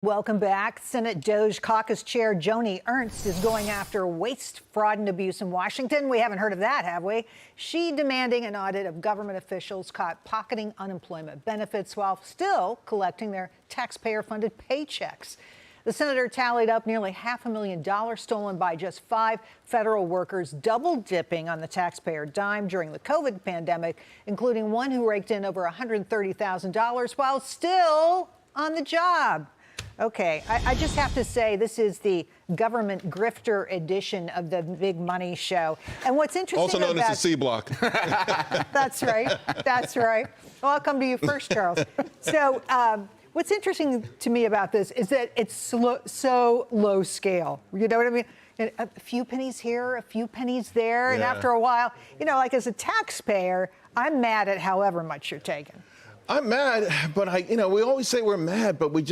Welcome back. Senate DOJ Caucus Chair Joni Ernst is going after waste, fraud, and abuse in Washington. We haven't heard of that, have we? She demanding an audit of government officials caught pocketing unemployment benefits while still collecting their taxpayer-funded paychecks. The senator tallied up nearly $500,000 stolen by just 5 federal workers, double-dipping on the taxpayer dime during the COVID pandemic, including one who raked in over $130,000 while still on the job. Okay, I just have to say this is the government grifter edition of the Big Money Show. And what's interesting also known as the C Block. That's right. That's right. Well, I'll come to you first, Charles. So what's interesting to me about this is that it's so low scale. You know what I mean? A few pennies here, a few pennies there. Yeah. And after a while, you know, like as a taxpayer, I'm mad at however much you're taking. I'm mad, but we always say we're mad, but we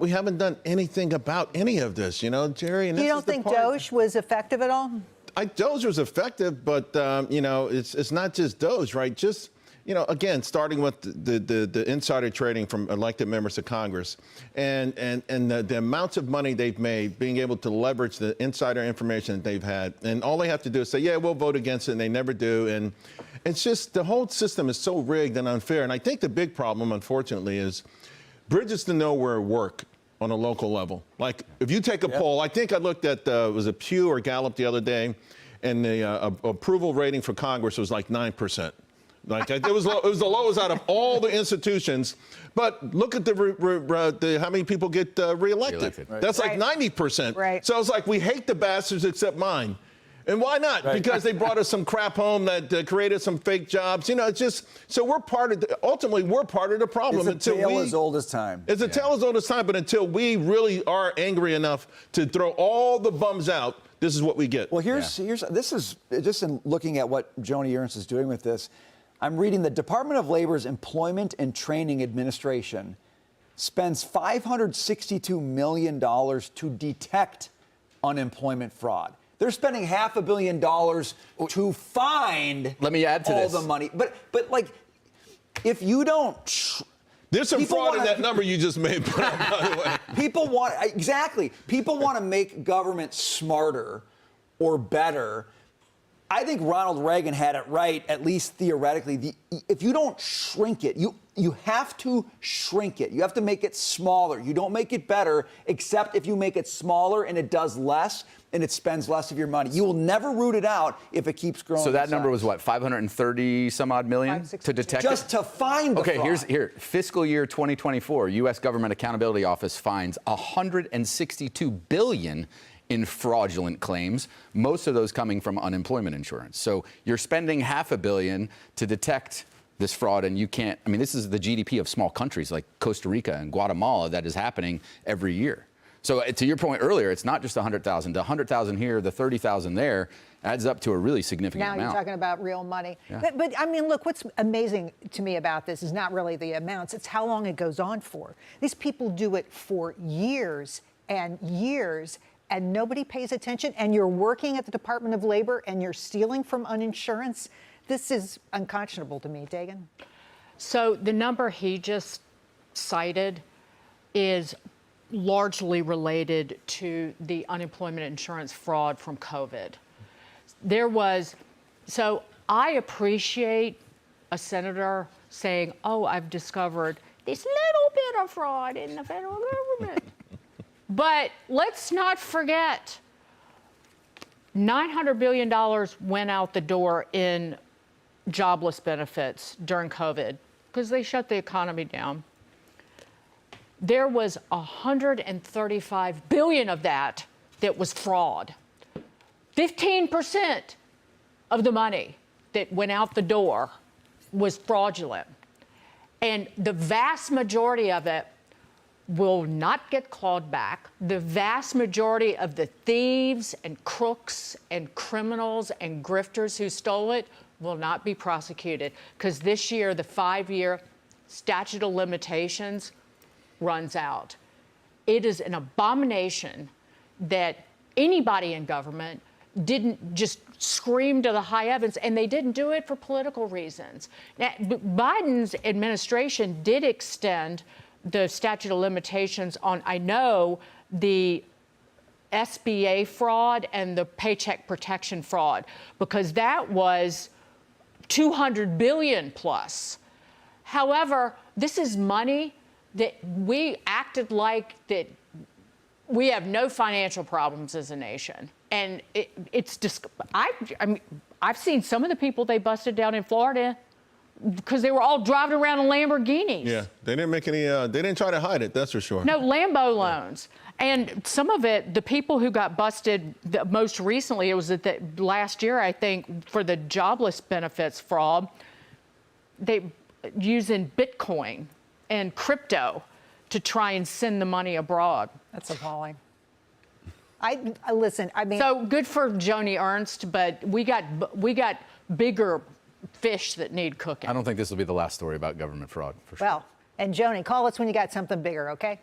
haven't done anything about any of this, Jerry. And you don't think DOJ was effective at all? DOJ was effective, but, it's not just DOJ, right? Just, again, starting with the insider trading from elected members of Congress and the amounts of money they've made, being able to leverage the insider information that they've had. And all they have to do is say, yeah, we'll vote against it, and they never do. And it's just the whole system is so rigged and unfair. And I think the big problem, unfortunately, is bridges to nowhere work on a local level. Like, if you take a poll, I think I looked at, was it Pew or Gallup the other day, and the approval rating for Congress was like 9%. Like, it was the lowest out of all the institutions. But look at how many people get reelected. Right. That's like 90%. Right. So it's like, we hate the bastards except mine. And why not? Right. Because they brought us some crap home that created some fake jobs. It's just, so ultimately, we're part of the problem. It's a tale as old as time. It's a tale as old as time, but until we really are angry enough to throw all the bums out, this is what we get. Well, this is, just in looking at what Joni Ernst is doing with this, I'm reading the Department of Labor's Employment and Training Administration spends $562 million to detect unemployment fraud. They're spending $500 million to find Let me add to all this. the money. But like, if you don't... There's some fraud in that number you just made, by the way. People want to make government smarter or better. I think Ronald Reagan had it right, at least theoretically. If you don't shrink it, you have to shrink it. You have to make it smaller. You don't make it better, except if you make it smaller and it does less and it spends less of your money. You will never root it out if it keeps growing. So that number was what, 530 some odd million to detect just to find the fraud. Here, fiscal year 2024, U.S. Government Accountability Office finds $162 billion in fraudulent claims, most of those coming from unemployment insurance. So you're spending $500 million to detect this fraud, and you can't, this is the GDP of small countries like Costa Rica and Guatemala that is happening every year. So to your point earlier, it's not just 100,000. The 100,000 here, the 30,000 there adds up to a really significant amount. Now you're talking about real money. Yeah. But look, what's amazing to me about this is not really the amounts, it's how long it goes on for. These people do it for years and years, and nobody pays attention, and you're working at the Department of Labor and you're stealing from uninsurance. This is unconscionable to me, Dagan. So the number he just cited is largely related to the unemployment insurance fraud from COVID. So I appreciate a senator saying, oh, I've discovered this little bit of fraud in the federal government. But let's not forget, $900 billion went out the door in jobless benefits during COVID because they shut the economy down. There was $135 billion of that was fraud. 15% of the money that went out the door was fraudulent. And the vast majority of it will not get clawed back. The vast majority of the thieves and crooks and criminals and grifters who stole it will not be prosecuted, because this year the 5-year statute of limitations runs out. It is an abomination that anybody in government didn't just scream to the high heavens, and they didn't do it for political reasons. Now, Biden's administration did extend the statute of limitations on, I know, the SBA fraud and the paycheck protection fraud, because that was 200 billion plus. However, this is money that we acted like that we have no financial problems as a nation. And it's just, I mean, I've seen some of the people they busted down in Florida because they were all driving around in Lamborghinis. Yeah, they didn't make any, they didn't try to hide it, that's for sure. No, Lambo loans. And some of it, the people who got busted the most recently, it was at the last year, I think, for the jobless benefits fraud, they using Bitcoin and crypto to try and send the money abroad. That's appalling. I listen, I mean. So good for Joni Ernst, but we got bigger fish that need cooking. I don't think this will be the last story about government fraud, for sure. Well, and Joni, call us when you got something bigger, okay?